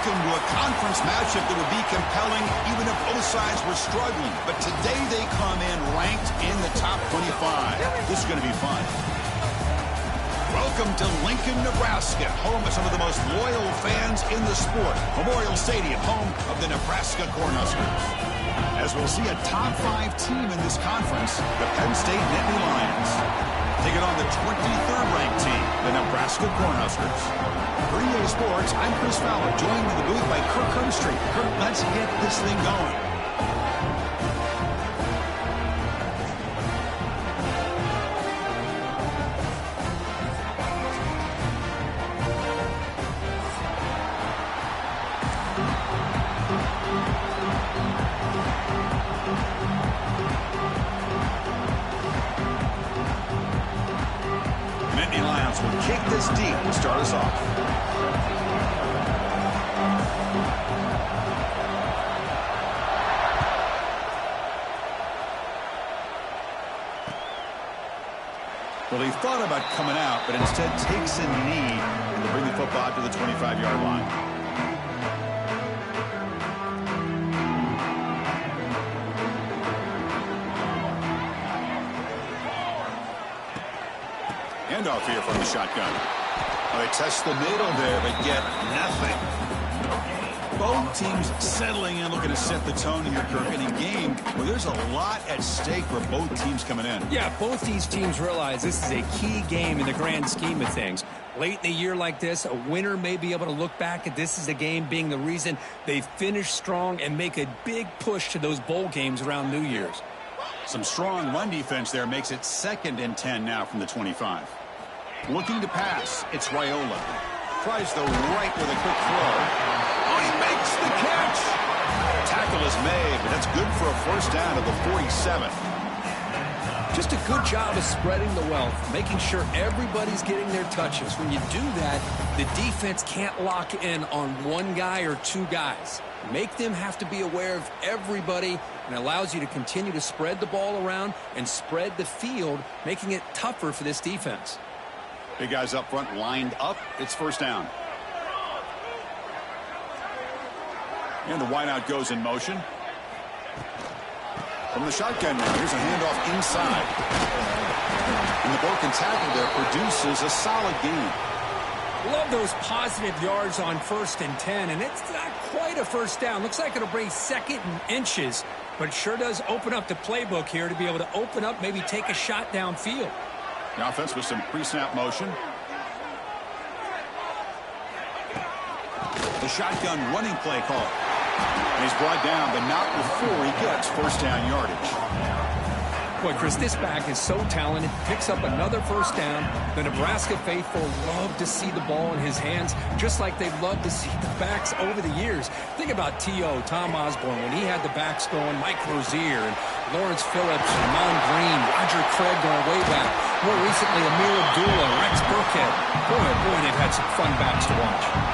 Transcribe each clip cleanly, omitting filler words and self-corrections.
welcome to a conference matchup that would be compelling even if both sides were struggling. But today they come in ranked in the top 25. This is going to be fun. Welcome to Lincoln, Nebraska, home of some of the most loyal fans in the sport. Memorial Stadium, home of the Nebraska Cornhuskers. As we'll see a top 5 team in this conference, the Penn State Nittany Lions, taking on the 23rd ranked team, the Nebraska Cornhuskers. For EA Sports, I'm Chris Fowler, joined in the booth by Kirk Herbstreit. Kirk, let's get this thing going. Kick this deep to start us off. Well, he thought about coming out, but instead takes a knee to bring the football to the 25-yard line. Handoff here from the shotgun. Well, they test the middle there, but get nothing. Both teams settling in, looking to set the tone here, Kirk, in a game where there's a lot at stake for both teams coming in. Yeah, both these teams realize this is a key game in the grand scheme of things. Late in the year like this, a winner may be able to look back at this as a game being the reason they finish strong and make a big push to those bowl games around New Year's. Some strong run defense there makes it 2nd and 10 now from the 25. Looking to pass, it's Raiola. Tries the right with a quick throw. Oh, he makes the catch! Tackle is made, but that's good for a first down at the 47. Just a good job of spreading the wealth, making sure everybody's getting their touches. When you do that, the defense can't lock in on one guy or two guys. Make them have to be aware of everybody, and allows you to continue to spread the ball around and spread the field, making it tougher for this defense. Big guys up front lined up. It's first down. And the wideout goes in motion. From the shotgun now, here's a handoff inside. And the broken tackle there produces a solid gain. Love those positive yards on 1st and 10, and it's not quite a first down. Looks like it'll bring 2nd and inches, but it sure does open up the playbook here to be able to open up, maybe take a shot downfield. The offense with some pre-snap motion. The shotgun running play call. And he's brought down, but not before he gets first down yardage. Boy, Chris, this back is so talented. Picks up another first down. The Nebraska faithful love to see the ball in his hands, just like they've loved to see the backs over the years. Think about T.O., Tom Osborne, when he had the backs going, Mike Rozier, and Lawrence Phillips, Ramon Green, Roger Craig going way back. More recently, Amir Abdullah, Rex Burkhead. Boy, oh boy, they've had some fun backs to watch.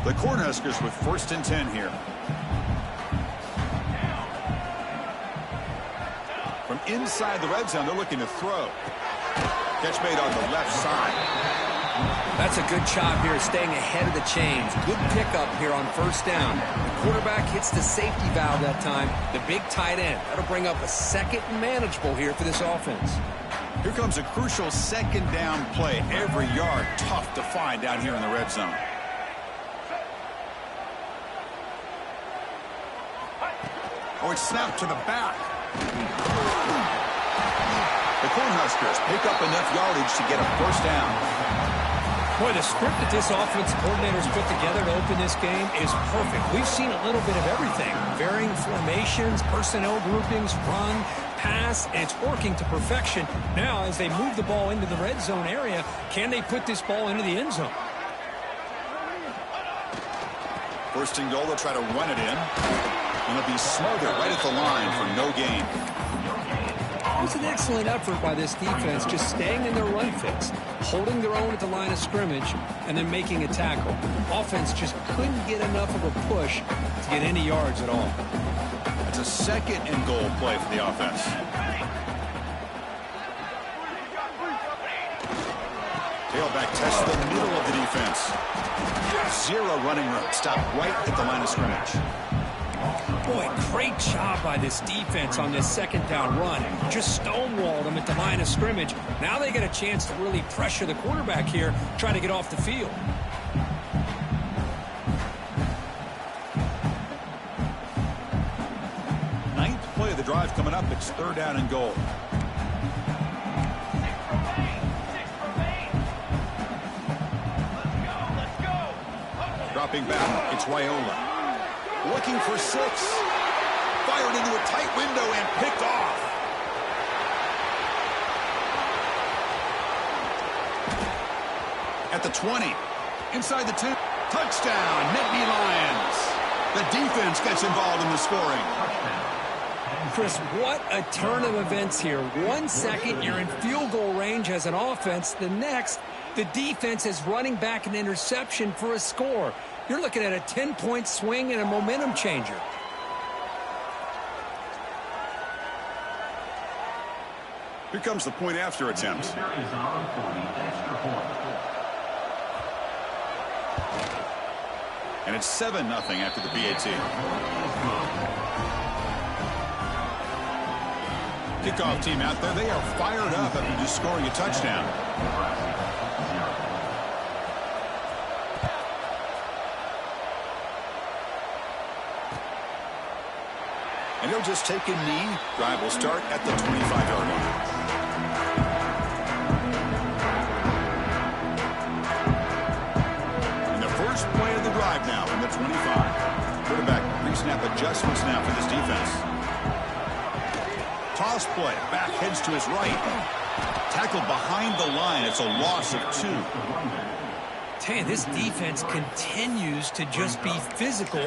The Cornhuskers with 1st and 10 here. From inside the red zone, they're looking to throw. Catch made on the left side. That's a good job here, staying ahead of the chains. Good pickup here on first down. The quarterback hits the safety valve that time. The big tight end. That'll bring up a 2nd and manageable here for this offense. Here comes a crucial 2nd down play. Every yard tough to find down here in the red zone. Oh, it's snapped to the back. The Cornhuskers pick up enough yardage to get a first down. Boy, the script that this offensive coordinator's put together to open this game is perfect. We've seen a little bit of everything. Varying formations, personnel groupings, run, pass, and it's working to perfection. Now, as they move the ball into the red zone area, can they put this ball into the end zone? First and goal, they'll try to run it in. And it'll be smothered right at the line for no gain. It was an excellent effort by this defense, just staying in their run fix, holding their own at the line of scrimmage, and then making a tackle. Offense just couldn't get enough of a push to get any yards at all. That's a second and goal play for the offense. Tailback tests the middle of the defense. Zero running room. Stop right at the line of scrimmage. Boy, great job by this defense on this second down run. Just stonewalled them at the line of scrimmage. Now they get a chance to really pressure the quarterback here, try to get off the field. Ninth play of the drive coming up. It's third down and goal. Dropping back, it's Raiola. Looking for 6. Fired into a tight window and picked off. At the 20. Inside the 10. Touchdown, Nittany Lions. The defense gets involved in the scoring. Chris, what a turn of events here. 1 second, you're in field goal range as an offense. The next, the defense is running back an interception for a score. You're looking at a 10-point swing and a momentum changer. Here comes the point after attempt. And it's 7-0 after the PAT. Kickoff team out there. They are fired up after just scoring a touchdown. And he'll just take a knee. Drive will start at the 25-yard line. And the first play of the drive now from the 25. Quarterback pre-snap adjustments now for this defense. Toss play. Back heads to his right. Tackled behind the line. It's a loss of 2. This defense continues to just be physical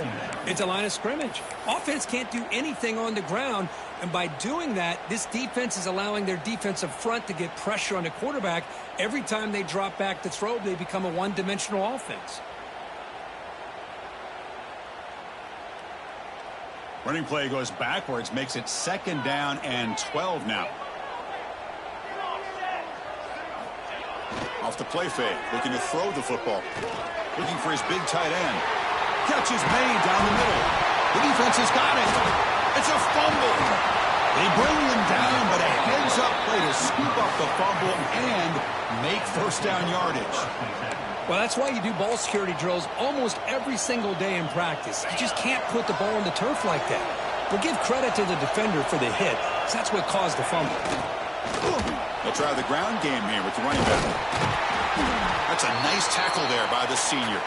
at the line of scrimmage. Offense can't do anything on the ground, and by doing that, this defense is allowing their defensive front to get pressure on the quarterback. Every time they drop back to throw, they become a one-dimensional offense. Running play goes backwards, makes it 2nd down and 12 now. Off the play fake, looking to throw the football. Looking for his big tight end. Catch is made down the middle. The defense has got it. It's a fumble. They bring him down, but a heads-up play to scoop up the fumble and make first down yardage. Well, that's why you do ball security drills almost every single day in practice. You just can't put the ball on the turf like that. But give credit to the defender for the hit, because that's what caused the fumble. They'll try the ground game here with the running back. That's a nice tackle there by the senior.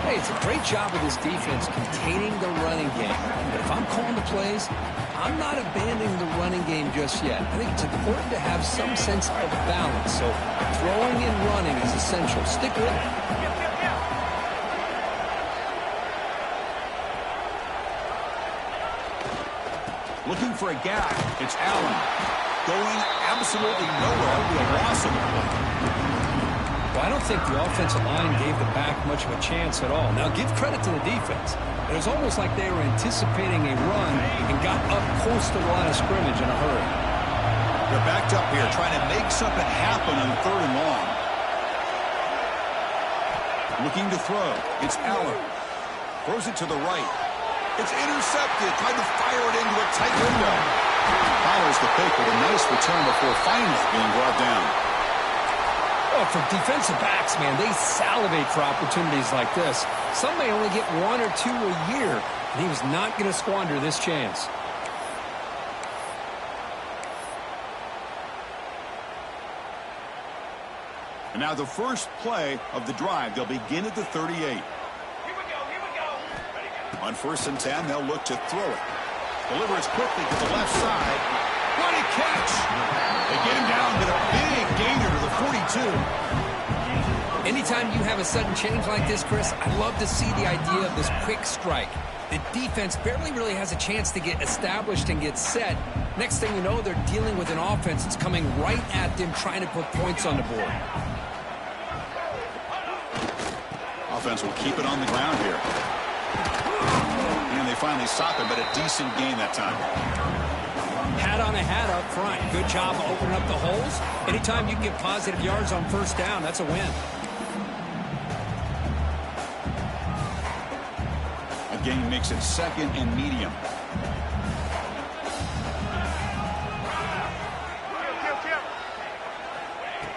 Hey, it's a great job of this defense containing the running game. But if I'm calling the plays, I'm not abandoning the running game just yet. I think it's important to have some sense of balance. So throwing and running is essential. Stick with it. Looking for a gap. It's Allen. Going absolutely nowhere. It'll be a loss of the play. Well, I don't think the offensive line gave the back much of a chance at all. Now, give credit to the defense. It was almost like they were anticipating a run and got up close to the line of scrimmage in a hurry. They're backed up here trying to make something happen on 3rd and long. Looking to throw. It's Allen. Throws it to the right. It's intercepted. Tried to fire it into a tight window. Follows the pick with a nice return before finally being brought down. Oh, for defensive backs, man, they salivate for opportunities like this. Some may only get 1 or 2 a year, and he was not going to squander this chance. And now the first play of the drive. They'll begin at the 38. Here we go. On 1st and 10, they'll look to throw it. Delivers quickly to the left side. What a catch! They get him down to a big gainer to the 42. Anytime you have a sudden change like this, Chris, I love to see the idea of this quick strike. The defense barely really has a chance to get established and get set. Next thing you know, they're dealing with an offense that's coming right at them, trying to put points on the board. Offense will keep it on the ground here. And they finally stop it, but a decent gain that time. Hat on a hat up front. Good job opening up the holes. Anytime you can get positive yards on first down, that's a win. A gain makes it second and medium.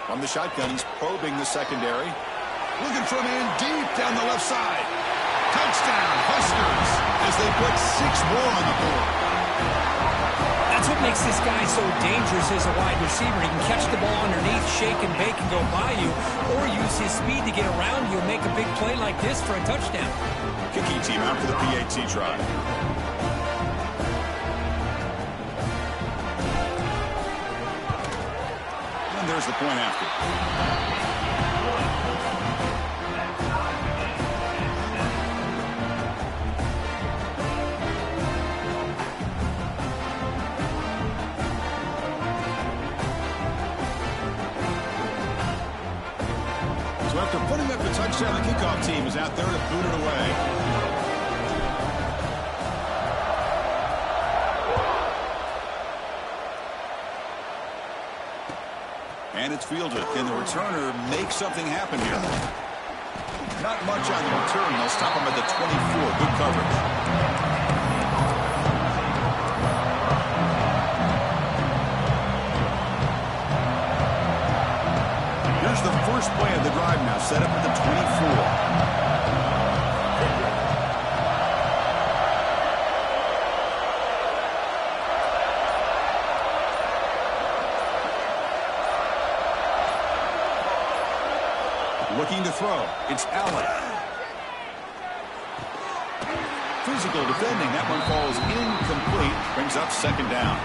From the shotgun, he's probing the secondary. Looking for a man deep down the left side. Touchdown, Huskers, as they put 6 more on the board. That's what makes this guy so dangerous as a wide receiver. He can catch the ball underneath, shake and bake and go by you, or use his speed to get around you and make a big play like this for a touchdown. Kicking team out for the PAT try. And there's the point after. After putting up the touchdown, the kickoff team is out there to boot it away. And it's fielded. Can the returner make something happen here? Not much on the return. They'll stop him at the 24. Good coverage. The first play of the drive now, set up at the 24. Looking to throw. It's Allen. Physical defending. That one falls incomplete. Brings up second down.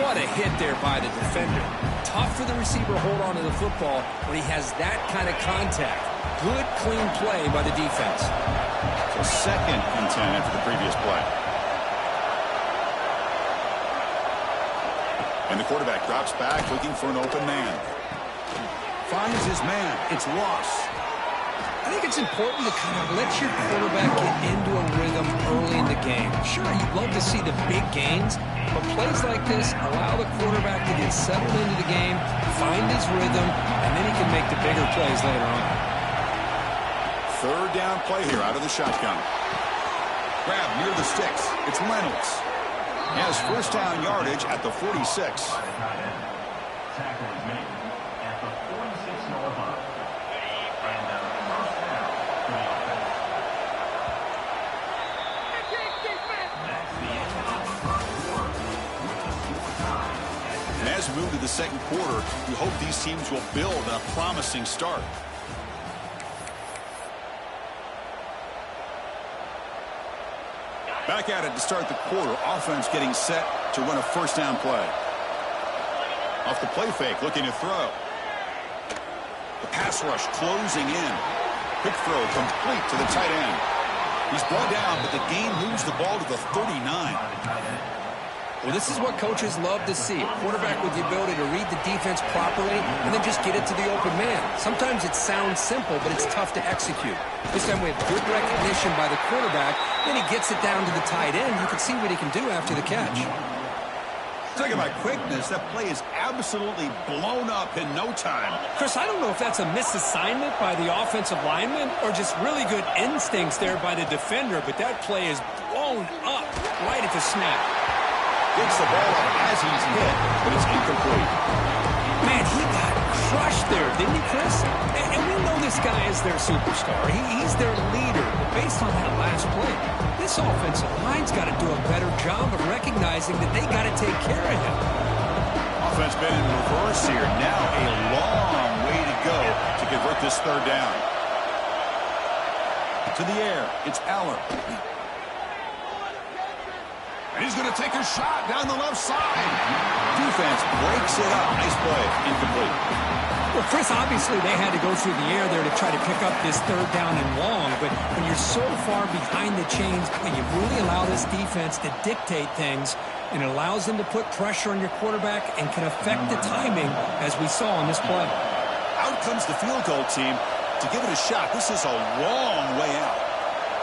What a hit there by the defender. Tough for the receiver to hold on to the football when he has that kind of contact. Good, clean play by the defense. So second and 10 after the previous play. And the quarterback drops back looking for an open man. Finds his man. It's Ross. I think it's important to kind of let your quarterback get into a rhythm early in the game. Sure, you'd love to see the big gains, but plays like this allow the quarterback to get settled into the game, find his rhythm, and then he can make the bigger plays later on. Third down play here out of the shotgun. Grab near the sticks. It's Reynolds. He has first down yardage at the 46. As we move to the second quarter, we hope these teams will build on a promising start. Back at it to start the quarter. Offense getting set to run a first down play. Off the play fake, looking to throw. The pass rush closing in. Quick throw complete to the tight end. He's brought down, but the gain moves the ball to the 39. Well, this is what coaches love to see. A quarterback with the ability to read the defense properly and then just get it to the open man. Sometimes it sounds simple, but it's tough to execute. This time we have good recognition by the quarterback. Then he gets it down to the tight end. You can see what he can do after the catch. Talking about quickness, that play is absolutely blown up in no time. Chris, I don't know if that's a misassignment by the offensive lineman or just really good instincts there by the defender, but that play is blown up right at the snap. Gets the ball up as he's hit, but it's incomplete. Man, he got crushed there, didn't he, Chris? And we know this guy is their superstar. He's their leader. But based on that last play, this offensive line's got to do a better job of recognizing that they got to take care of him. Offense been in reverse here. Now a long way to go to convert this third down. To the air, it's Allen. And he's going to take a shot down the left side. Defense breaks it up. Nice play. Incomplete. Well, Chris, obviously they had to go through the air there to try to pick up this third down and long, but when you're so far behind the chains, you really allow this defense to dictate things, and it allows them to put pressure on your quarterback and can affect the timing, as we saw on this play. Out comes the field goal team to give it a shot. This is a long way out.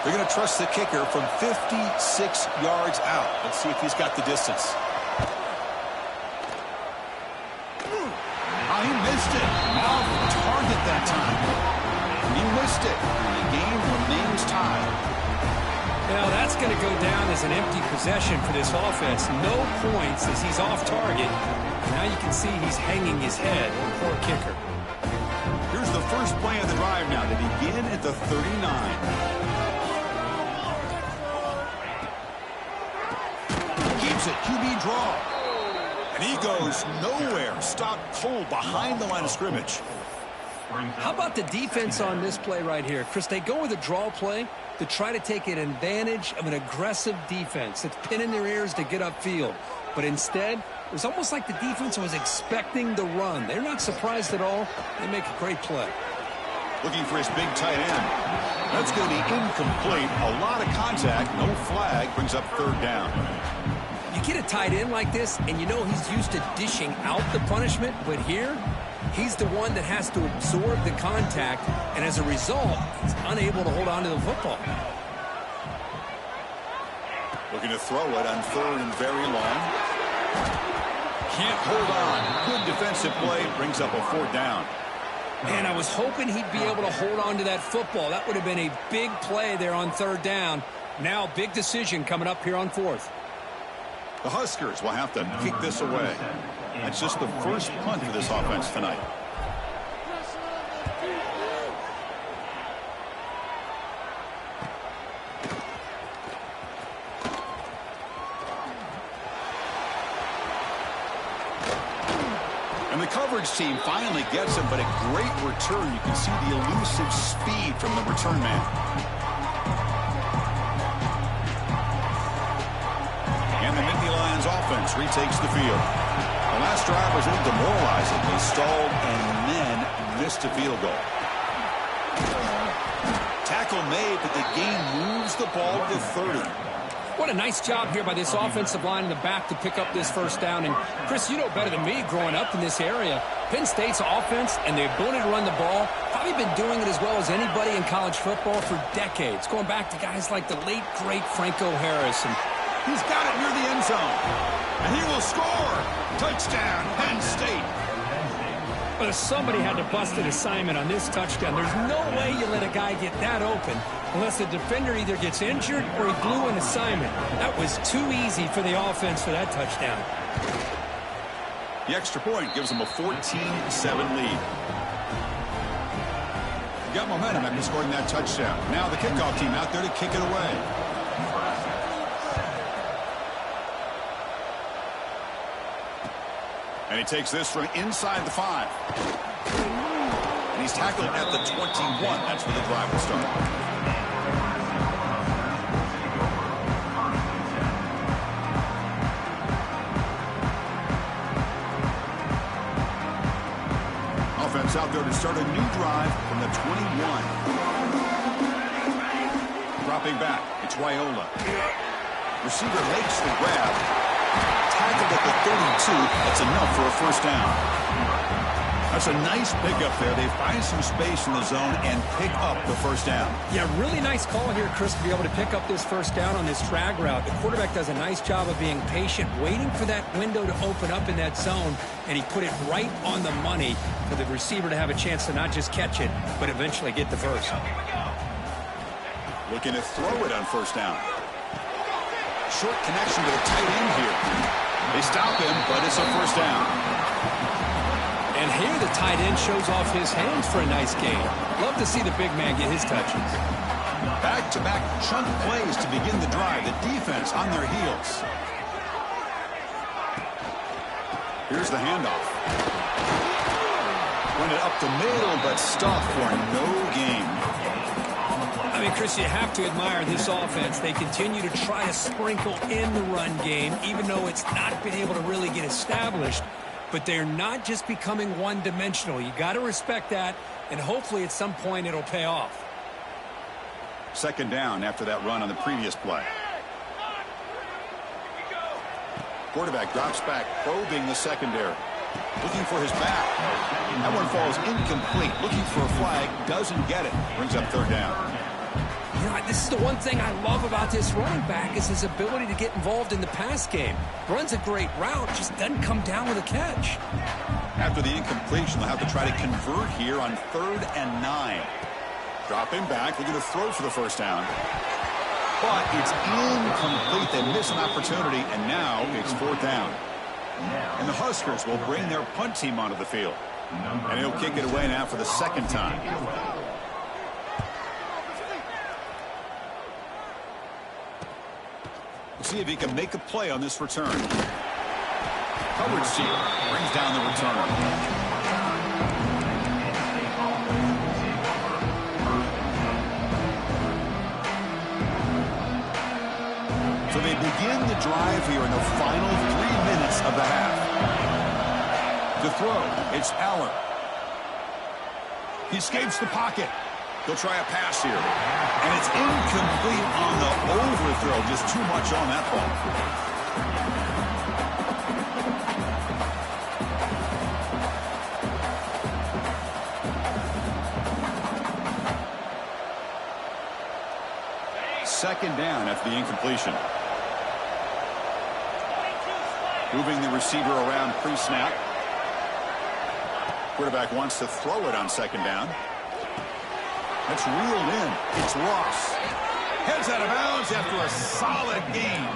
They're going to trust the kicker from 56 yards out. Let's see if he's got the distance. He missed it. Off target that time. He missed it. And the game remains tied. Now that's going to go down as an empty possession for this offense. No points as he's off target. Now you can see he's hanging his head. Poor kicker. Here's the first play of the drive now. They begin at the 39. Keeps it. QB draw. And he goes nowhere. Stopped cold behind the line of scrimmage. How about the defense on this play right here? Chris, they go with a draw play to try to take an advantage of an aggressive defense that's pinning their ears to get upfield. But instead, it was almost like the defense was expecting the run. They're not surprised at all. They make a great play. Looking for his big tight end. That's going to be incomplete. A lot of contact. No flag. Brings up third down. You get a tight end like this, and you know he's used to dishing out the punishment, but here, he's the one that has to absorb the contact, and as a result, he's unable to hold on to the football. Looking to throw it on third and very long. Can't hold on. Good defensive play. Brings up a fourth down. And I was hoping he'd be able to hold on to that football. That would have been a big play there on third down. Now, big decision coming up here on fourth. The Huskers will have to kick this away. That's just the first punt for this offense tonight. And the coverage team finally gets him, but a great return. You can see the elusive speed from the return man. Offense retakes the field. The last drive was a little demoralizing. They stalled and then missed a field goal. Tackle made, but the game moves the ball to 30. What a nice job here by this offensive line in the back to pick up this first down. And, Chris, you know better than me growing up in this area, Penn State's offense and the ability to run the ball, probably been doing it as well as anybody in college football for decades, going back to guys like the late, great Franco Harris. And he's got it near the end zone. And he will score. Touchdown, Penn State. But if somebody had to bust an assignment on this touchdown, there's no way you let a guy get that open unless the defender either gets injured or he blew an assignment. That was too easy for the offense for that touchdown. The extra point gives them a 14-7 lead. Got momentum after scoring that touchdown. Now the kickoff team out there to kick it away. And he takes this from inside the 5. And he's tackled at the 21. That's where the drive will start. Offense out there to start a new drive from the 21. Dropping back, it's Raiola. Receiver makes the grab. Tackled at the 32. That's enough for a first down. That's a nice pickup there. They find some space in the zone and pick up the first down. Yeah, really nice call here, Chris, to be able to pick up this first down on this drag route. The quarterback does a nice job of being patient, waiting for that window to open up in that zone, and he put it right on the money for the receiver to have a chance to not just catch it, but eventually get the first. Looking to throw it on first down. Short connection to the tight end here. They stop him, but it's a first down. And here the tight end shows off his hands for a nice gain. Love to see the big man get his touches. Back-to-back chunk plays to begin the drive. The defense on their heels. Here's the handoff. Run it up the middle, but stuffed for no gain. I mean, Chris, you have to admire this offense. They continue to try to sprinkle in the run game, even though it's not been able to really get established. but they're not just becoming one-dimensional. You got to respect that, and hopefully at some point it'll pay off. Second down after that run on the previous play. Quarterback drops back, probing the secondary. Looking for his back. That one falls incomplete. Looking for a flag. Doesn't get it. Brings up third down. Yeah, this is the one thing I love about this running back is his ability to get involved in the pass game. Runs a great route, just doesn't come down with a catch. After the incompletion, they'll have to try to convert here on 3rd and 9. Dropping back. They're going to throw for the first down. But it's incomplete. They miss an opportunity, and now it's 4th down. And the Huskers will bring their punt team onto the field. And he'll kick it away now for the second time. We'll see if he can make a play on this return. Coverage seal brings down the return. So they begin the drive here in the final 3 minutes of the half. To throw, it's Allen. He escapes the pocket. He'll try a pass here. And it's incomplete on the overthrow. Just too much on that ball. Second down after the incompletion. Moving the receiver around pre-snap. Quarterback wants to throw it on second down. That's reeled in. It's Ross. Heads out of bounds after a solid gain.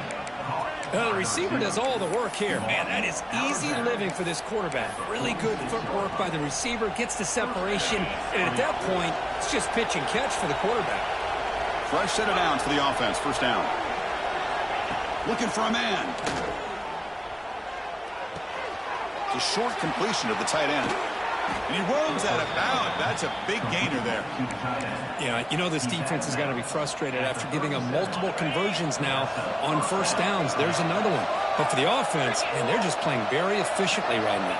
The receiver does all the work here. Man, that is easy living for this quarterback. Really good footwork by the receiver. Gets the separation. And at that point, it's just pitch and catch for the quarterback. Fresh set of downs for the offense. First down. Looking for a man. It's a short completion of the tight end. And he runs out of bounds. That's a big gainer there. Yeah, you know this defense has got to be frustrated after giving them multiple conversions now on first downs. There's another one. But for the offense, and they're just playing very efficiently right now.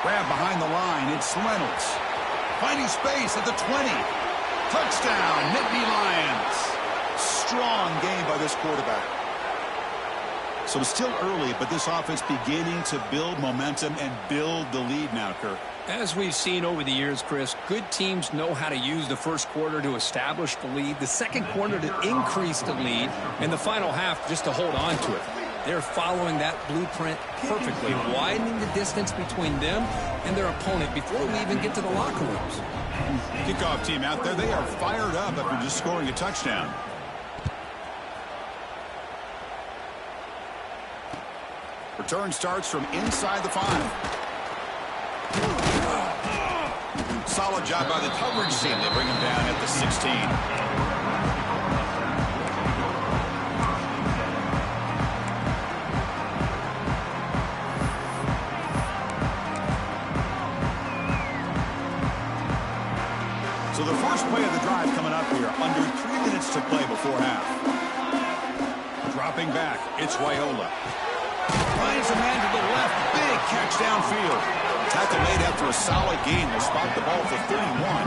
Grab behind the line. It's Reynolds. Finding space at the 20. Touchdown, Nittany Lions. Strong game by this quarterback. So it's still early, but this offense beginning to build momentum and build the lead now, Kirk. As we've seen over the years, Chris, good teams know how to use the first quarter to establish the lead, the second quarter to increase the lead, and the final half just to hold on to it. They're following that blueprint perfectly, widening the distance between them and their opponent before we even get to the locker rooms. Kickoff team out there, they are fired up after just scoring a touchdown. Return starts from inside the 5. Solid job by the coverage team. They bring him down at the 16. So the first play of the drive coming up here. Under 3 minutes to play before half. Dropping back, it's Raiola. Finds a man to the left. Big catch downfield. Tackle made after a solid gain. They spot the ball for 31.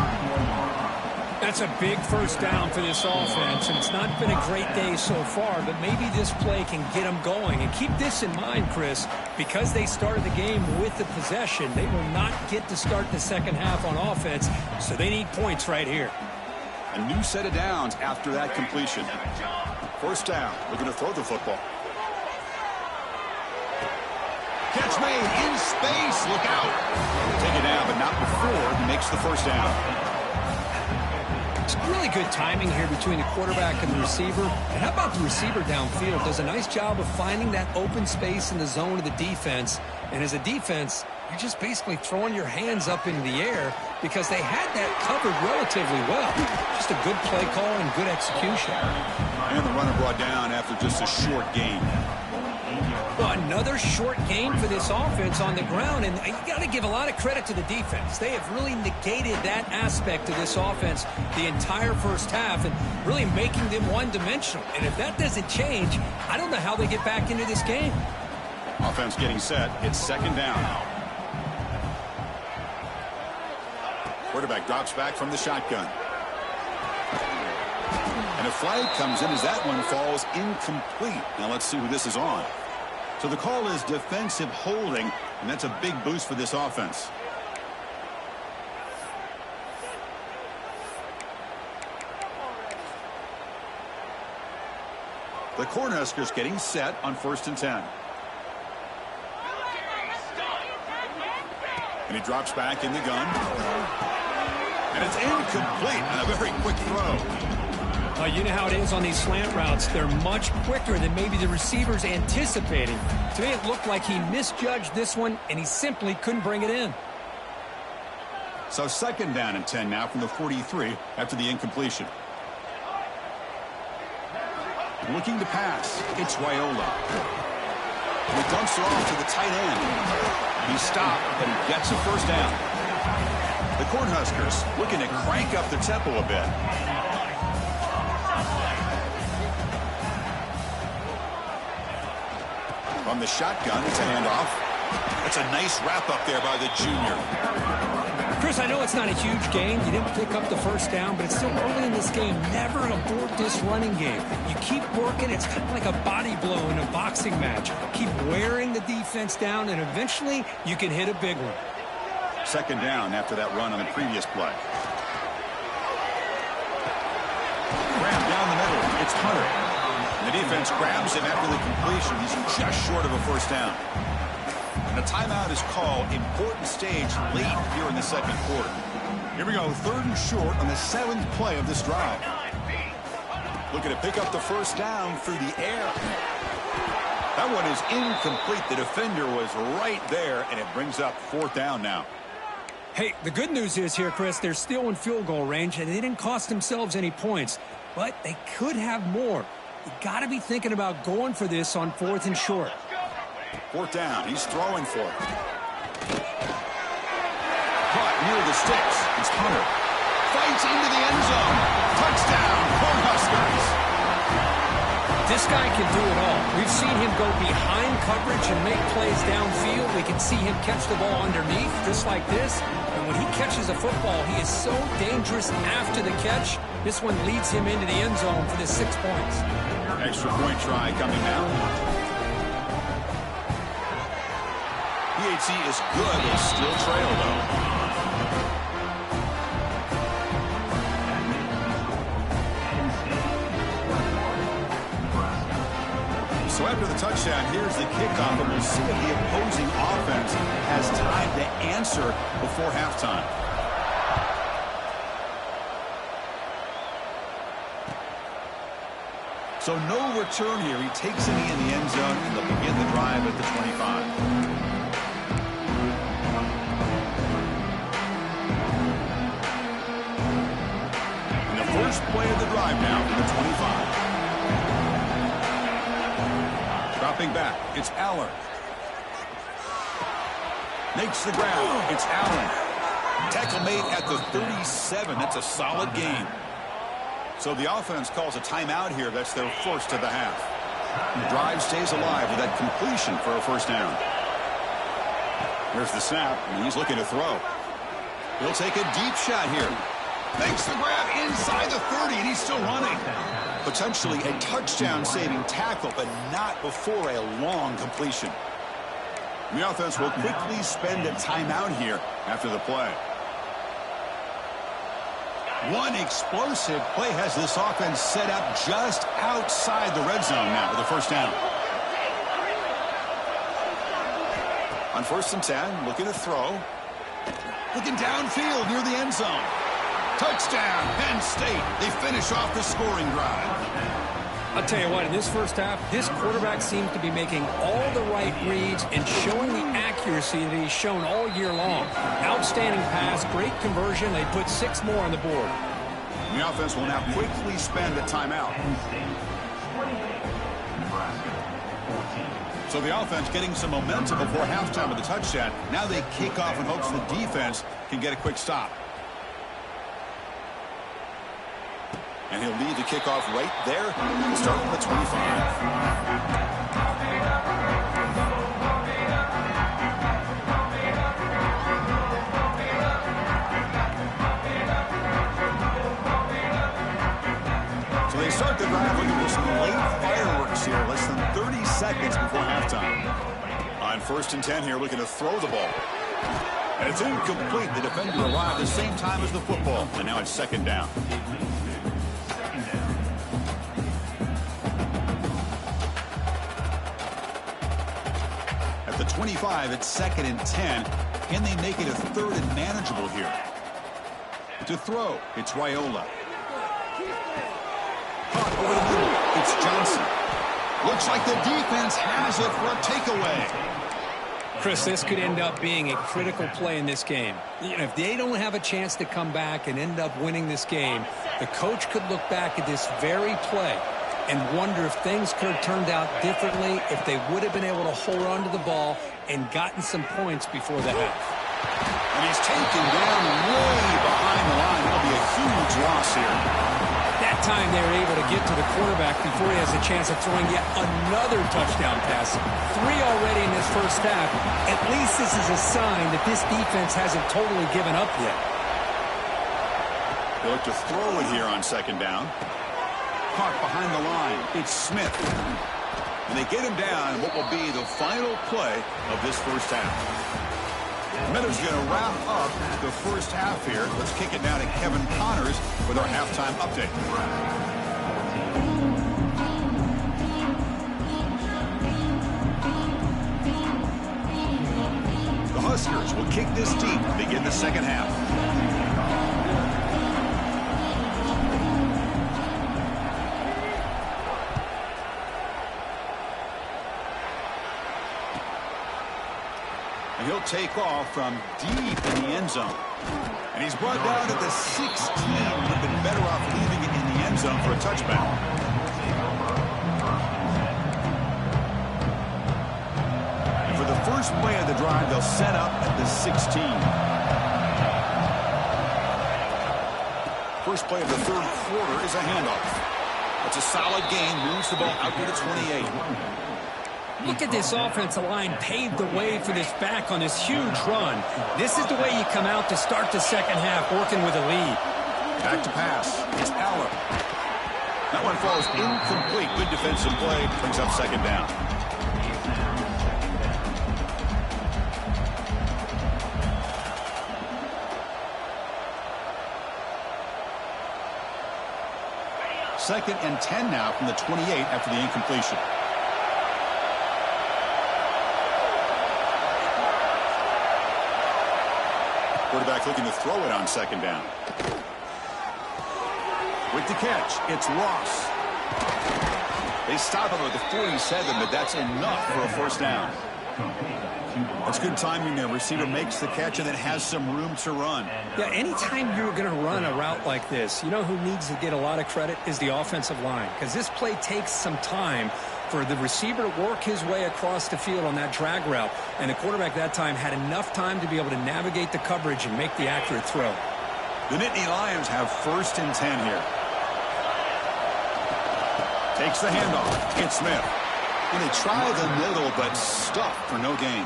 That's a big first down for this offense, and it's not been a great day so far, but maybe this play can get them going. And keep this in mind, Chris, because they started the game with the possession, they will not get to start the second half on offense, so they need points right here. A new set of downs after that completion. First down. Looking to throw the football. Catch made in space. Look out. Take it down, but not before he makes the first down. It's really good timing here between the quarterback and the receiver. And how about the receiver downfield? Does a nice job of finding that open space in the zone of the defense. And as a defense, you're just basically throwing your hands up into the air because they had that covered relatively well. Just a good play call and good execution. And the runner brought down after just a short gain. Well, another short game for this offense on the ground, and you got to give a lot of credit to the defense. They have really negated that aspect of this offense the entire first half and really making them one-dimensional. And if that doesn't change, I don't know how they get back into this game. Offense getting set. It's second down. Quarterback drops back from the shotgun. And a flag comes in as that one falls incomplete. Now let's see who this is on. So the call is defensive holding, and that's a big boost for this offense. The Cornhuskers getting set on 1st and 10. And he drops back in the gun. And it's incomplete on a very quick throw. You know how it is on these slant routes. They're much quicker than maybe the receivers anticipating. To me, it looked like he misjudged this one, and he simply couldn't bring it in. So second down and 10 now from the 43 after the incompletion. Looking to pass. It's Raiola. He dumps it off to the tight end. He stopped, but he gets a first down. The Cornhuskers looking to crank up the tempo a bit. From the shotgun, it's a handoff. That's a nice wrap up there by the junior. Chris, I know it's not a huge game. You didn't pick up the first down, but it's still early in this game. Never abort this running game. You keep working. It's kind of like a body blow in a boxing match. Keep wearing the defense down, and eventually you can hit a big one. Second down after that run on the previous play. Graham down the middle. It's Hunter. And the defense grabs him after the completion. He's just short of a first down. And a timeout is called. Important stage late here in the second quarter. Here we go. 3rd and short on the 7th play of this drive. Looking to pick up the first down through the air. That one is incomplete. The defender was right there, and it brings up 4th down now. Hey, the good news is here, Chris, they're still in field goal range, and they didn't cost themselves any points. But they could have more. You got to be thinking about going for this on 4th and short. 4th down. He's throwing for it. Caught near the sticks. It's Hunter. Fights into the end zone. Touchdown, Cornhuskers. This guy can do it all. We've seen him go behind coverage and make plays downfield. We can see him catch the ball underneath, just like this. And when he catches a football, he is so dangerous after the catch. This one leads him into the end zone for the 6 points. Extra point try coming now. PHC is good. They still trail, though. So after the touchdown, here's the kickoff, and we'll see if the opposing offense has time to answer before halftime. So no return here. He takes it in the end zone, and they'll begin the drive at the 25. First play of the drive now for the 25. Dropping back, it's Allen. Makes the grab, it's Allen. Tackle made at the 37. That's a solid gain. So the offense calls a timeout here. That's their first of the half. The drive stays alive with that completion for a first down. Here's the snap, and he's looking to throw. He'll take a deep shot here. Makes the grab inside the 30, and he's still running. Potentially a touchdown-saving tackle, but not before a long completion. The offense will quickly spend a timeout here after the play. One explosive play has this offense set up just outside the red zone now for the first down. On 1st and 10, looking to throw. Looking downfield near the end zone. Touchdown, Penn State. They finish off the scoring drive. I'll tell you what, in this first half, this quarterback seems to be making all the right reads and showing the accuracy that he's shown all year long. Outstanding pass, great conversion. They put 6 more on the board. The offense will now quickly spend a timeout. So the offense getting some momentum before halftime with the touchdown. Now they kick off in hopes the defense can get a quick stop. And he'll lead the kickoff right there, starting at the 25. So they start the drive looking for some late fireworks here, less than 30 seconds before halftime. On 1st and 10 here, looking to throw the ball. And it's incomplete. The defender arrived at the same time as the football, and now it's 2nd down. At the 25, it's 2nd and 10. Can they make it a 3rd and manageable here? To throw, it's Raiola. Caught over the middle, it's Johnson. Looks like the defense has it for a takeaway. Chris, this could end up being a critical play in this game. You know, if they don't have a chance to come back and end up winning this game, the coach could look back at this very play and wonder if things could have turned out differently, if they would have been able to hold on to the ball and gotten some points before the half. And he's taken down way behind the line. That'll be a huge loss here. That time they were able to get to the quarterback before he has a chance of throwing yet another touchdown pass. 3 already in this first half. At least this is a sign that this defense hasn't totally given up yet. They look to throw it here on 2nd down. Caught behind the line. It's Smith. And they get him down in what will be the final play of this first half. Minutes going to wrap up the first half here. Let's kick it down to Kevin Connors with our halftime update. The Huskers will kick this deep to begin the second half. He'll take off from deep in the end zone. And he's brought down at the 16. Would have been better off leaving it in the end zone for a touchback. And for the first play of the drive, they'll set up at the 16. First play of the 3rd quarter is a handoff. It's a solid gain, moves the ball out to the 28. Look at this offensive line paved the way for this back on this huge run. This is the way you come out to start the second half, working with a lead. Back to pass. It's Allen. That one falls incomplete. Good defensive play. Brings up 2nd down. Second and 10 now from the 28 after the incompletion. Quarterback looking to throw it on 2nd down. With the catch, it's Ross. They stop him at the 47, but that's enough for a 1st down. That's good timing there. Receiver makes the catch and then has some room to run. Yeah, anytime you're going to run a route like this, you know who needs to get a lot of credit is the offensive line, because this play takes some time for the receiver to work his way across the field on that drag route, and the quarterback that time had enough time to be able to navigate the coverage and make the accurate throw. The Nittany Lions have 1st and 10 here. Takes the handoff. It's Smith. And they try the middle, but stuffed for no gain.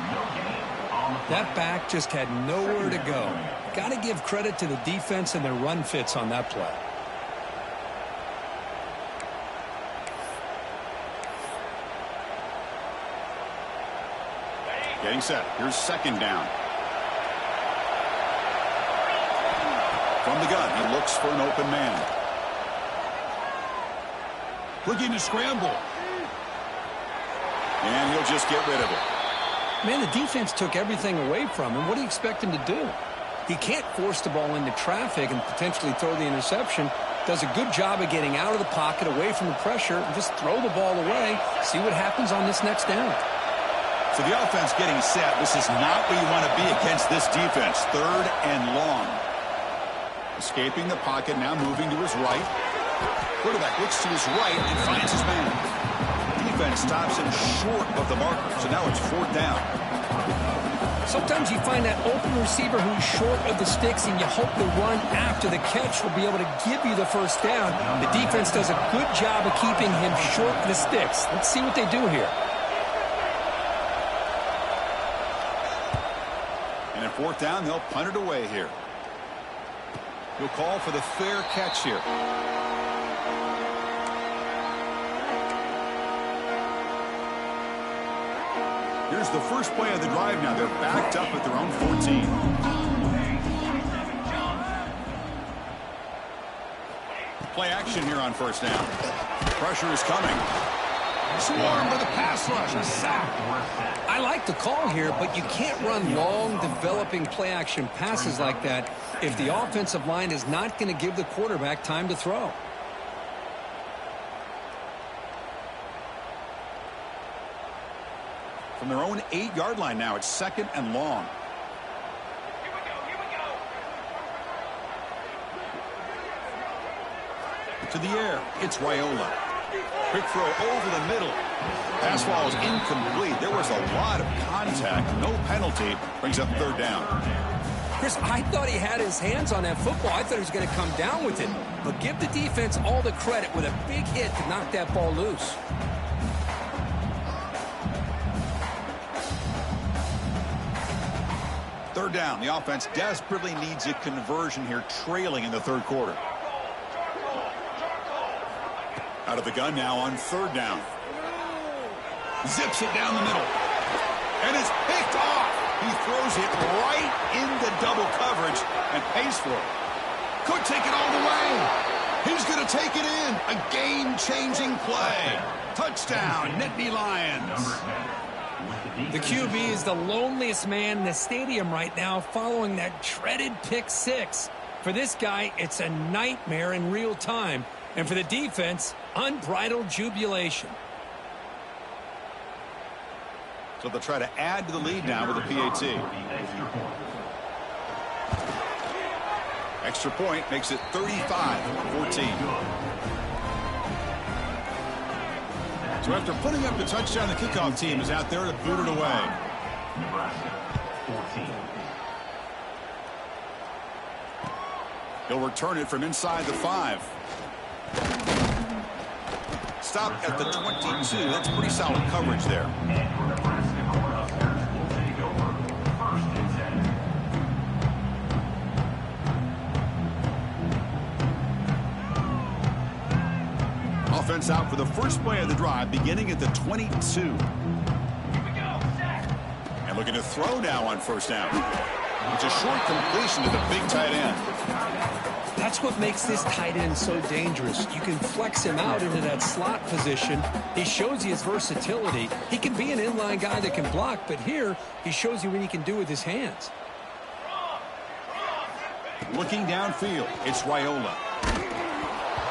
That back just had nowhere to go. Got to give credit to the defense and their run fits on that play. Getting set. Here's 2nd down. From the gun, he looks for an open man. Looking to scramble. And he'll just get rid of it. Man, the defense took everything away from him. What do you expect him to do? He can't force the ball into traffic and potentially throw the interception. Does a good job of getting out of the pocket, away from the pressure, and just throw the ball away. See what happens on this next down. So the offense getting set. This is not where you want to be against this defense. 3rd and long. Escaping the pocket, now moving to his right. Quarterback looks to his right and finds his man. Defense stops him short of the marker, so now it's 4th down. Sometimes you find that open receiver who's short of the sticks, and you hope the run after the catch will be able to give you the 1st down. The defense does a good job of keeping him short of the sticks. Let's see what they do here. And at 4th down, they'll punt it away here. He'll call for the fair catch here. Here's the first play of the drive now. They're backed up at their own 14. Play action here on first down. Pressure is coming. Swarm with a pass rush. A sack. I like the call here, but you can't run long, developing play-action passes like that if the offensive line is not going to give the quarterback time to throw. From their own 8-yard line now, it's 2nd and long. Here we go. To the air, it's Raiola. Quick throw over the middle. Pass ball is incomplete. There was a lot of contact. No penalty. Brings up 3rd down. Chris, I thought he had his hands on that football. I thought he was going to come down with it. But give the defense all the credit with a big hit to knock that ball loose. Third down. The offense desperately needs a conversion here, trailing in the 3rd quarter. Out of the gun now on 3rd down. Zips it down the middle. And it's picked off. He throws it right into double coverage and pays for it. Could take it all the way. He's going to take it in. A game-changing play. Touchdown, Nittany Lions. The QB is the loneliest man in the stadium right now following that dreaded pick 6. For this guy, it's a nightmare in real time. And for the defense, unbridled jubilation. So they'll try to add to the lead now with a PAT. Extra point makes it 35-14. So after putting up the touchdown, the kickoff team is out there to boot it away. He'll return it from inside the 5. Stop at the 22. That's pretty solid coverage there. Offense out for the first play of the drive, beginning at the 22. And looking to throw now on first down. It's a short completion to the big tight end. That's what makes this tight end so dangerous. You can flex him out into that slot position. He shows you his versatility. He can be an inline guy that can block, but here he shows you what he can do with his hands. Looking downfield, it's Raiola.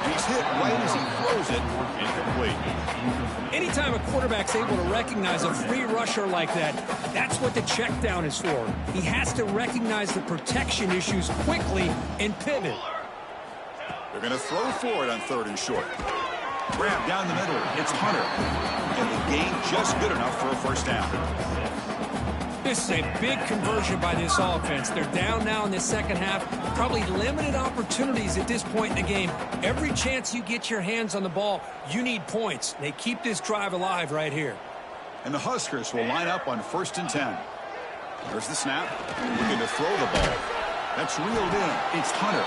And he's hit right as he throws it. Incomplete. Anytime a quarterback's able to recognize a free rusher like that, that's what the check down is for. He has to recognize the protection issues quickly and pivot. They're going to throw for it on 3rd and short. Grab down the middle. It's Hunter. And the gain just good enough for a first down. This is a big conversion by this offense. They're down now in the second half. Probably limited opportunities at this point in the game. Every chance you get your hands on the ball, you need points. They keep this drive alive right here. And the Huskers will line up on 1st and 10. There's the snap. Looking to throw the ball. That's reeled in. It's Hunter.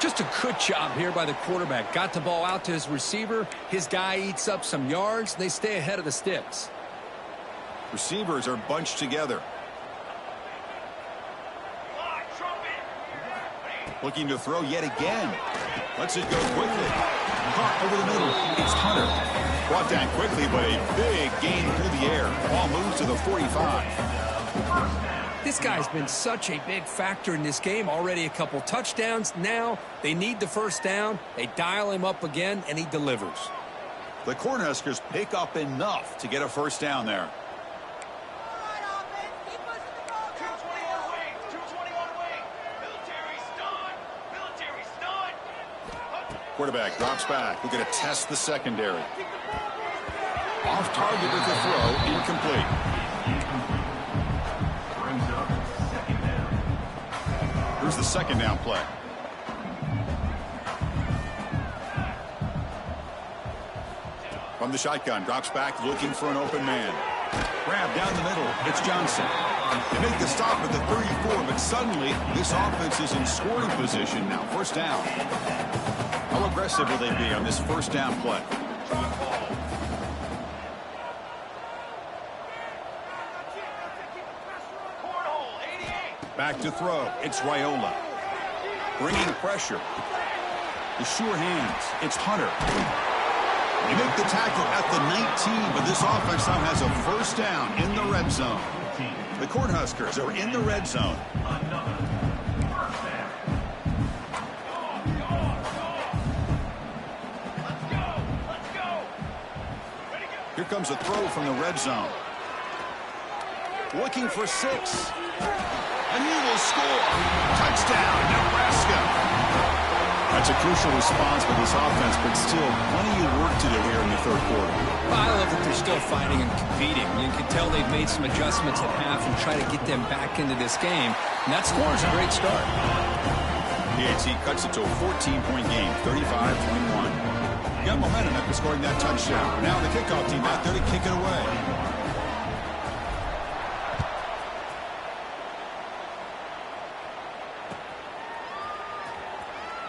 Just a good job here by the quarterback. Got the ball out to his receiver. His guy eats up some yards. They stay ahead of the sticks. Receivers are bunched together. Looking to throw yet again. Lets it go quickly. Caught over the middle. It's Hunter. Brought down quickly, but a big gain through the air. Ball moves to the 45. This guy's been such a big factor in this game. Already a couple touchdowns. Now they need the first down. They dial him up again, and he delivers. The Cornhuskers pick up enough to get a first down there. Quarterback drops back. We're going to test the secondary. Off target with the throw. Incomplete. Here's the second down play. From the shotgun, drops back looking for an open man. Grab down the middle. It's Johnson. They make the stop at the 34, but suddenly this offense is in scoring position now. First down. How aggressive will they be on this first down play? Back to throw. It's Raiola. Bringing pressure. The sure hands. It's Hunter. They make the tackle at the 19, but this offense now has a first down in the red zone. The Cornhuskers are in the red zone. Here comes a throw from the red zone. Looking for 6. And he will score. Touchdown, Nebraska. That's a crucial response for this offense, but still plenty of work to do here in the third quarter. I love that they're still fighting and competing. You can tell they've made some adjustments at half and try to get them back into this game. And that score is a great start. PAT cuts it to a 14-point game, 35-21. Got momentum after scoring that touchdown. Now the kickoff team out there to kick it away.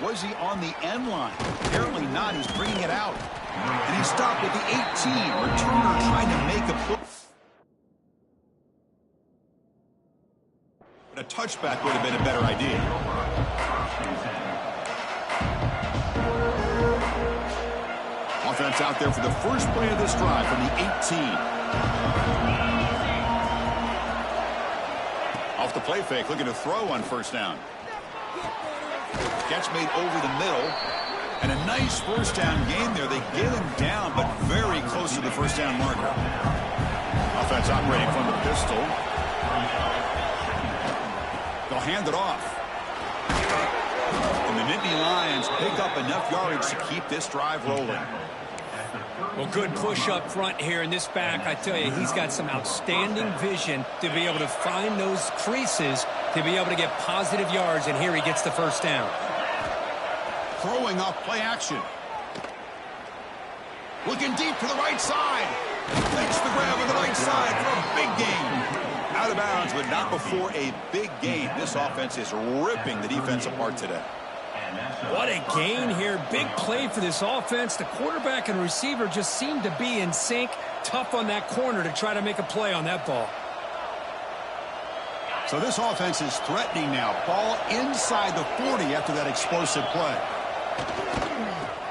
Was he on the end line? Apparently not. He's bringing it out. And he stopped at the 18. Returner trying to make a play. A touchback would have been a better idea. Offense out there for the first play of this drive from the 18. Off the play fake, looking to throw on first down. Catch made over the middle. And a nice first down game there. They get him down, but very close to the first down marker. Offense operating from the pistol. They'll hand it off. And the Nittany Lions pick up enough yardage to keep this drive rolling. Well, good push up front here in this back. I tell you, he's got some outstanding vision to be able to find those creases to be able to get positive yards, and here he gets the first down. Throwing off play action. Looking deep to the right side. Makes the grab on the right side for a big gain. Out of bounds, but not before a big gain. This offense is ripping the defense apart today. What a gain here. Big play for this offense. The quarterback and receiver just seem to be in sync. Tough on that corner to try to make a play on that ball. So this offense is threatening now. Ball inside the 40 after that explosive play.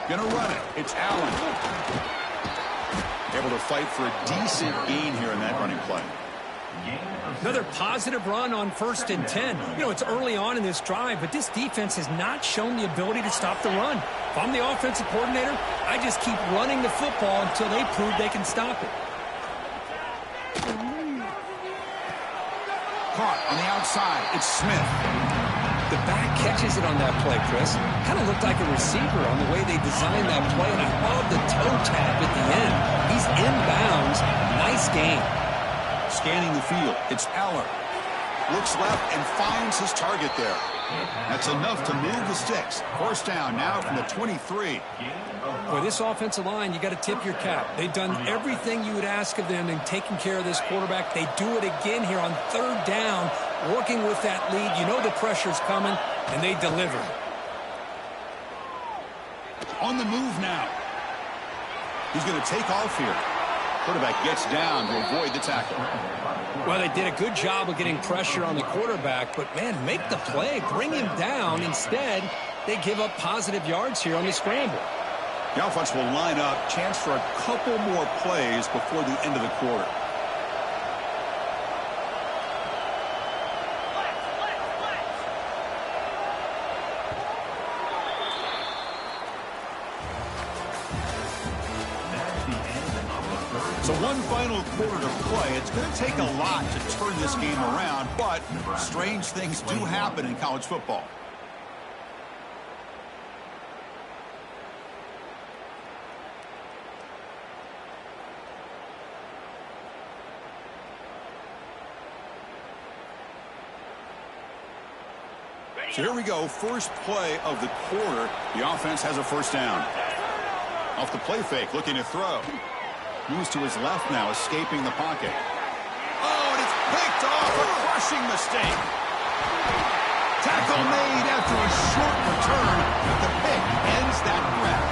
Gonna run it. It's Allen. Able to fight for a decent gain here in that running play. Another positive run on 1st and 10. You know, it's early on in this drive, but this defense has not shown the ability to stop the run. If I'm the offensive coordinator, I just keep running the football until they prove they can stop it. Caught on the outside. It's Smith. The back catches it on that play, Chris. Kind of looked like a receiver on the way they designed that play, and I love the toe tap at the end. He's inbounds. Nice game. Scanning the field. It's Eller. Looks left and finds his target there. That's enough to move the sticks. First down now from the 23. Boy, this offensive line, you got to tip your cap. They've done everything you would ask of them in taking care of this quarterback. They do it again here on 3rd down, working with that lead. You know the pressure's coming, and they deliver. On the move now. He's going to take off here. Quarterback gets down to avoid the tackle. Well, they did a good job of getting pressure on the quarterback, but, man, make the play. Bring him down. Instead, they give up positive yards here on the scramble. The offense will line up. Chance for a couple more plays before the end of the quarter. So one final quarter to play. It's going to take a lot to turn this game around, but strange things do happen in college football. So here we go, first play of the quarter. The offense has a first down. Off the play fake, looking to throw. Moves to his left now, escaping the pocket. Oh, and it's picked off, a crushing mistake. Tackle made after a short return, but the pick ends that grab.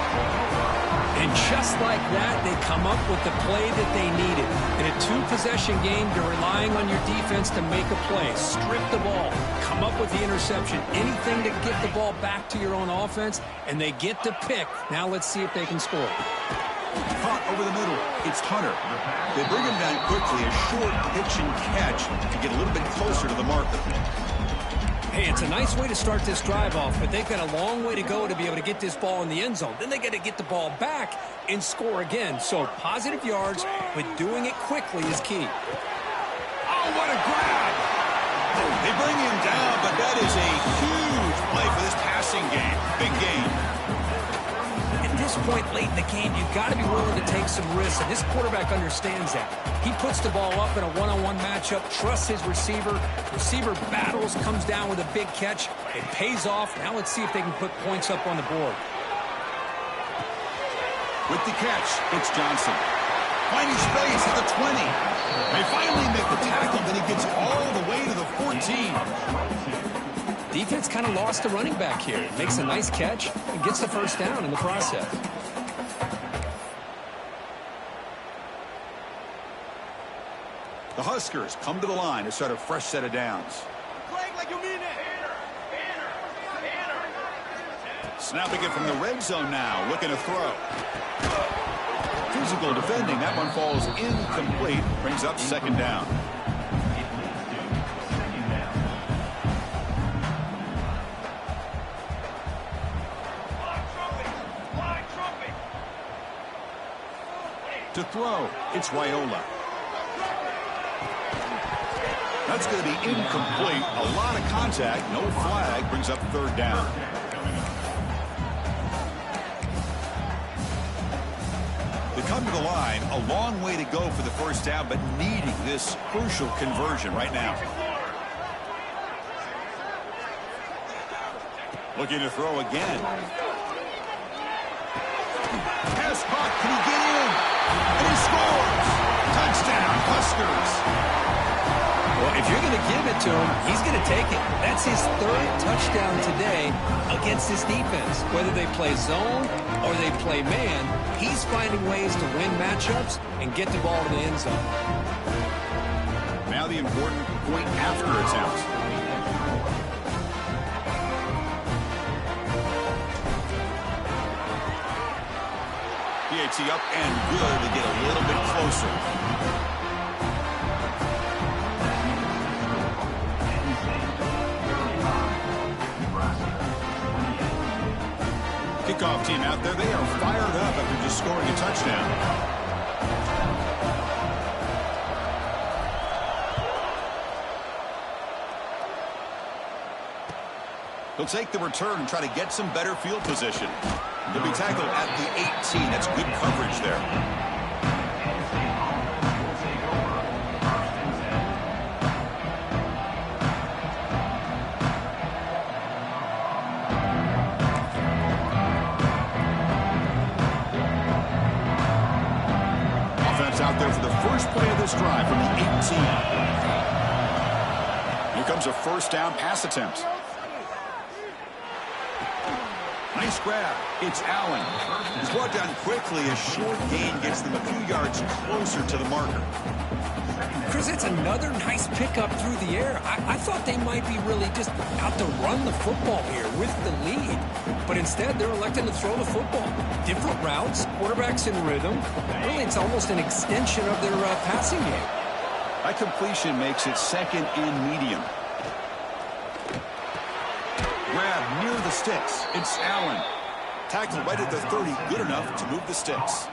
And just like that, they come up with the play that they needed. In a two-possession game, you're relying on your defense to make a play, strip the ball, come up with the interception, anything to get the ball back to your own offense, and they get to pick. Now let's see if they can score. Caught over the middle. It's Hunter. They bring him down quickly. A short pitch and catch to get a little bit closer to the marker. Hey, it's a nice way to start this drive off, but they've got a long way to go to be able to get this ball in the end zone. Then they got to get the ball back and score again. So positive yards, but doing it quickly is key. Oh, what a grab! They bring him down, but that is a huge play for this passing game. Big game. At this point late in the game, you've got to be willing to take some risks, and this quarterback understands that. He puts the ball up in a one-on-one matchup, trusts his receiver. Receiver battles, comes down with a big catch. It pays off. Now let's see if they can put points up on the board. With the catch, it's Johnson. Finding space at the 20. They finally make the tackle, then he gets all the way to the 14. Defense kind of lost the running back here. Makes a nice catch and gets the first down in the process. The Huskers come to the line to start a fresh set of downs. Snapping it from the red zone now, looking to throw. Physical defending, that one falls incomplete, brings up second down. To throw, it's Raiola. That's going to be incomplete. A lot of contact, no flag, brings up third down. They come to the line, a long way to go for the first down, but needing this crucial conversion right now. Looking to throw again. Pass caught, can he get in? And he scores! Touchdown, Huskers! Well, if you're going to give it to him, he's going to take it. That's his third touchdown today against this defense. Whether they play zone or they play man, he's finding ways to win matchups and get the ball to the end zone. Now the important point after attempt. PAT up and good to get a little bit closer. Kickoff team out there, they are fired up after just scoring a touchdown. He'll take the return and try to get some better field position. He'll be tackled at the 18. That's good coverage there. Offense out there for the first play of this drive from the 18. Here comes a first down pass attempt. Nice grab. It's Allen. He's brought down quickly. A short gain gets them a few yards closer to the marker. Chris, it's another nice pickup through the air. I thought they might be really just out to run the football here with the lead. But instead, they're electing to throw the football. Different routes, quarterbacks in rhythm. Really, it's almost an extension of their passing game. That completion makes it second and medium. Grab near the sticks. It's Allen. Tackled right at the 30. Good enough to move the sticks.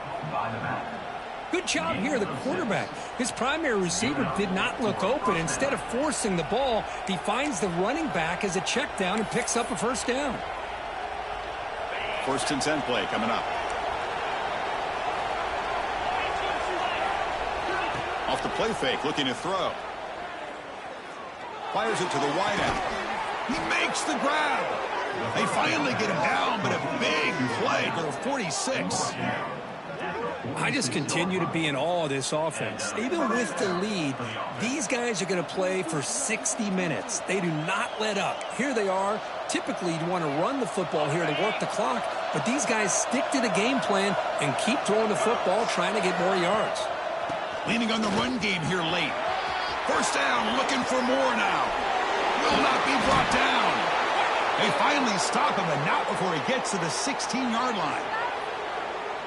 Good job here, the quarterback. His primary receiver did not look open. Instead of forcing the ball, he finds the running back as a check down and picks up a first down. First and 10 play coming up. Off the play fake, looking to throw. Fires it to the wideout. He makes the grab. They finally get him down, but a big play for the 46. I just continue to be in awe of this offense. Even with the lead, these guys are going to play for 60 minutes. They do not let up. Here they are. Typically, you want to run the football here to work the clock, but these guys stick to the game plan and keep throwing the football, trying to get more yards. Leaning on the run game here late. First down, looking for more now. Will not be brought down. They finally stop him, and not before he gets to the 16-yard line.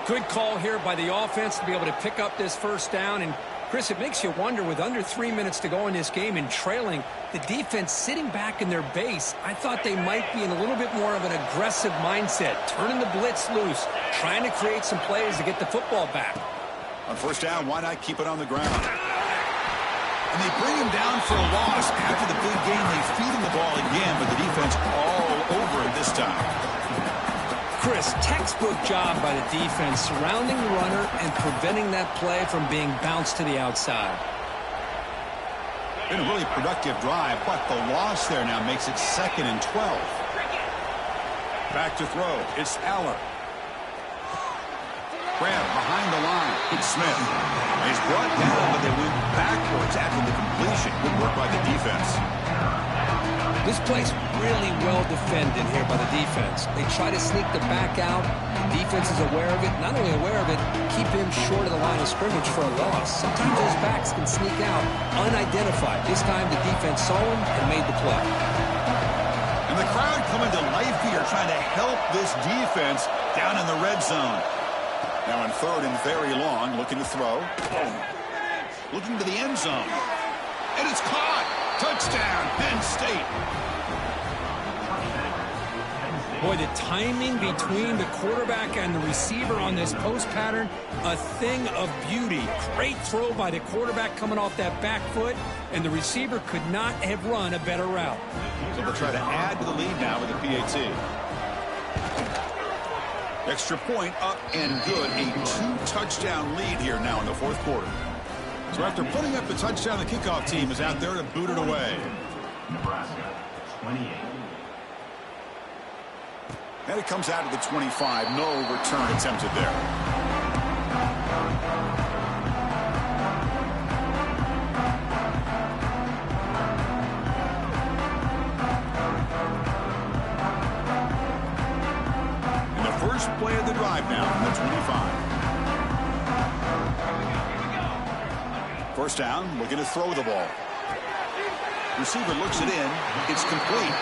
Good call here by the offense to be able to pick up this first down. And, Chris, it makes you wonder, with under 3 minutes to go in this game and trailing, the defense sitting back in their base, I thought they might be in a little bit more of an aggressive mindset, turning the blitz loose, trying to create some plays to get the football back. On first down, why not keep it on the ground? And they bring him down for a loss. After the big game, they feed him the ball again, but the defense all over it this time. Chris, textbook job by the defense surrounding the runner and preventing that play from being bounced to the outside. Been a really productive drive, but the loss there now makes it 2nd and 12. Back to throw. It's Aller. Grab behind the line. It's Smith. He's brought down, but they went backwards after the completion. Good work by the defense. This play's really well defended here by the defense. They try to sneak the back out. The defense is aware of it. Not only aware of it, keep him short of the line of scrimmage for a loss. Sometimes those backs can sneak out unidentified. This time the defense saw him and made the play. And the crowd coming to life here, trying to help this defense down in the red zone. Now in 3rd and very long, looking to throw. Looking to the end zone. And it's caught. Touchdown, Penn State. Boy, the timing between the quarterback and the receiver on this post pattern, a thing of beauty. Great throw by the quarterback coming off that back foot, and the receiver could not have run a better route. So they'll try to add to the lead now with the PAT. Extra point up and good. A 2-touchdown lead here now in the 4th quarter. So after putting up the touchdown, the kickoff team is out there to boot it away. Nebraska, 28. And it comes out of the 25. No return attempted there. And the first play of the drive now from the 25. First down, looking to throw the ball. Receiver looks it in. It's complete.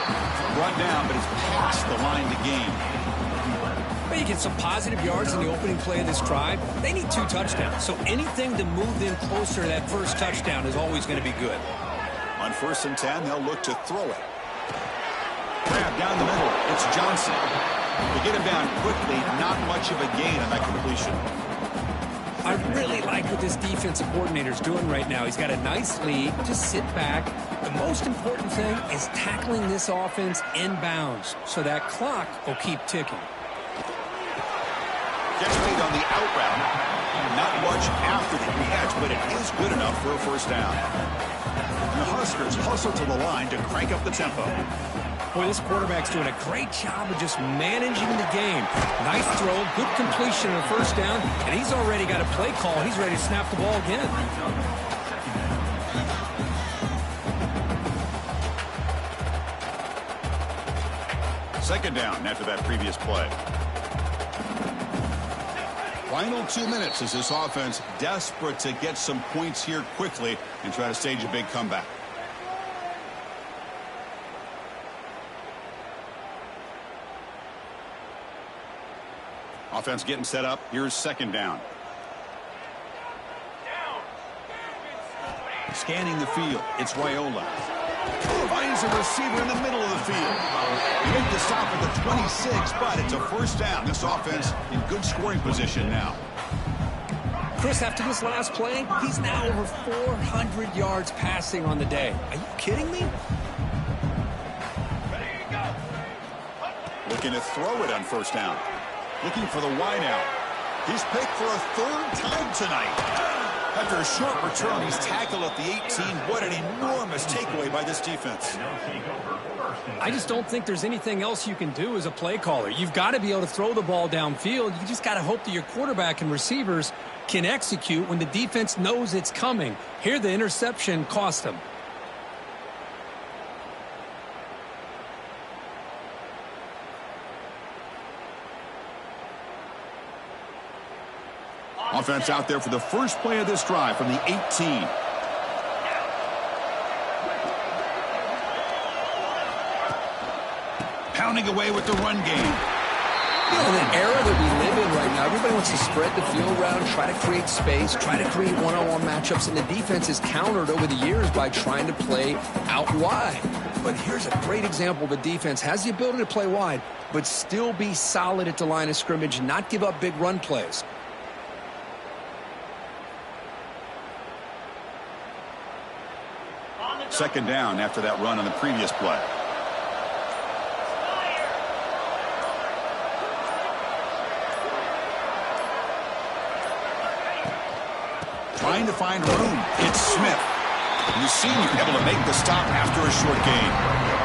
Brought down, but it's past the line to gain. Well, you get some positive yards in the opening play of this drive. They need 2 touchdowns, so anything to move them closer to that first touchdown is always going to be good. On 1st and 10, they'll look to throw it. Grab down the middle. It's Johnson. They get him down quickly. Not much of a gain on that completion. I really like what this defensive coordinator's doing right now. He's got a nice lead. Just sit back. The most important thing is tackling this offense inbounds so that clock will keep ticking. Gets made on the out route. Not much after the catch, but it is good enough for a first down. And the Huskers hustle to the line to crank up the tempo. Boy, this quarterback's doing a great job of just managing the game. Nice throw, good completion on the first down, and he's already got a play call. He's ready to snap the ball again. Second down after that previous play. Final 2 minutes as this offense desperate to get some points here quickly and try to stage a big comeback. Offense getting set up. Here's 2nd down. Scanning the field. It's Raiola. Finds a receiver in the middle of the field. He made the stop at the 26, but it's a first down. This offense in good scoring position now. Chris, after this last play, he's now over 400 yards passing on the day. Are you kidding me? Looking to throw it on first down. Looking for the wide out. He's picked for a 3rd time tonight. After a short return, he's tackled at the 18. What an enormous takeaway by this defense. I just don't think there's anything else you can do as a play caller. You've got to be able to throw the ball downfield. You just got to hope that your quarterback and receivers can execute when the defense knows it's coming. Here, the interception cost them. Offense out there for the first play of this drive from the 18. Pounding away with the run game. You know, in an era that we live in right now, everybody wants to spread the field around, try to create space, try to create one-on-one matchups, and the defense is countered over the years by trying to play out wide. But here's a great example. The defense has the ability to play wide, but still be solid at the line of scrimmage, not give up big run plays. Second down after that run on the previous play. Trying to find room. It's Smith. You see him able to make the stop after a short gain.